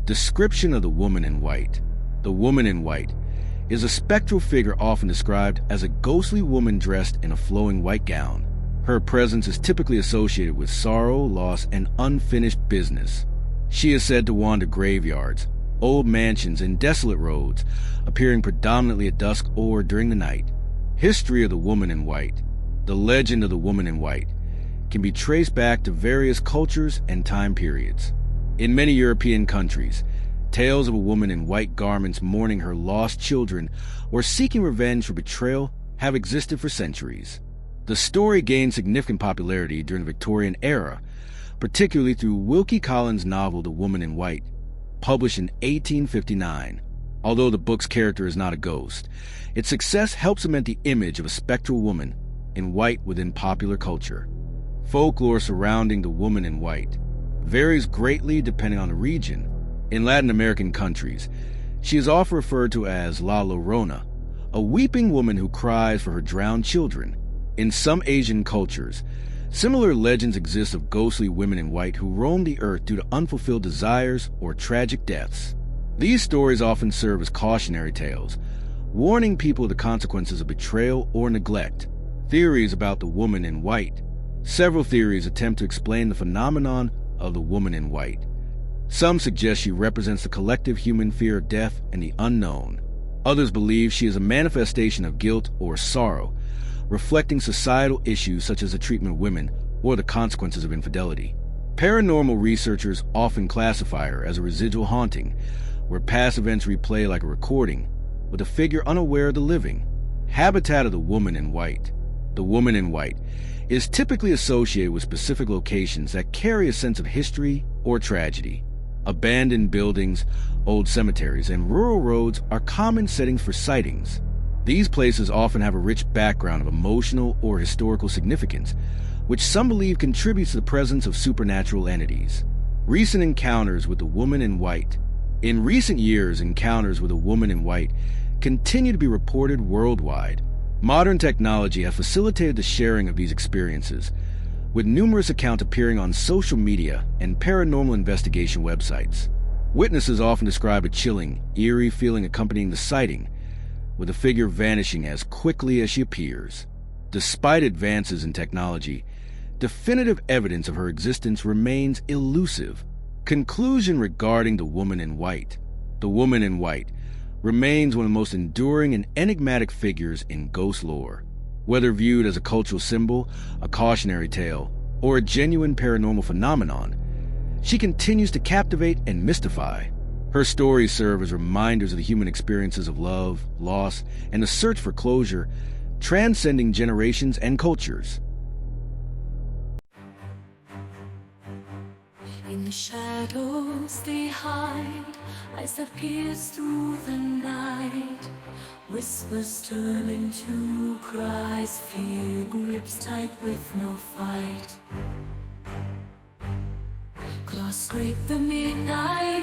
Description of the woman in white. The woman in white is a spectral figure often described as a ghostly woman dressed in a flowing white gown. Her presence is typically associated with sorrow, loss, and unfinished business. She is said to wander graveyards, old mansions, and desolate roads, appearing predominantly at dusk or during the night. History of the woman in white. The legend of the woman in white can be traced back to various cultures and time periods. In many European countries, tales of a woman in white garments mourning her lost children or seeking revenge for betrayal have existed for centuries. The story gained significant popularity during the Victorian era, particularly through Wilkie Collins' novel The Woman in White, published in 1859. Although the book's character is not a ghost, its success helped cement the image of a spectral woman in white within popular culture. Folklore surrounding the woman in white varies greatly depending on the region. In Latin American countries, she is often referred to as La Llorona, a weeping woman who cries for her drowned children. In some Asian cultures, similar legends exist of ghostly women in white who roam the earth due to unfulfilled desires or tragic deaths. These stories often serve as cautionary tales, warning people of the consequences of betrayal or neglect. Theories about the woman in white. Several theories attempt to explain the phenomenon of the woman in white. Some suggest she represents the collective human fear of death and the unknown. Others believe she is a manifestation of guilt or sorrow, reflecting societal issues such as the treatment of women or the consequences of infidelity. Paranormal researchers often classify her as a residual haunting, where past events replay like a recording, with a figure unaware of the living. Habitat of the woman in white. The woman in white is typically associated with specific locations that carry a sense of history or tragedy. Abandoned buildings, old cemeteries, and rural roads are common settings for sightings. These places often have a rich background of emotional or historical significance, which some believe contributes to the presence of supernatural entities. Recent encounters with the woman in white. In recent years, encounters with a woman in white continue to be reported worldwide. Modern technology has facilitated the sharing of these experiences, with numerous accounts appearing on social media and paranormal investigation websites. Witnesses often describe a chilling, eerie feeling accompanying the sighting, with the figure vanishing as quickly as she appears. Despite advances in technology, definitive evidence of her existence remains elusive. Conclusion regarding the woman in white. The woman in white remains one of the most enduring and enigmatic figures in ghost lore. Whether viewed as a cultural symbol, a cautionary tale, or a genuine paranormal phenomenon, she continues to captivate and mystify. Her stories serve as reminders of the human experiences of love, loss, and the search for closure, transcending generations and cultures. In the shadows they hide, eyes that pierce through the night. Whispers turn into cries, fear grips tight with no fight. Claws scrape the midnight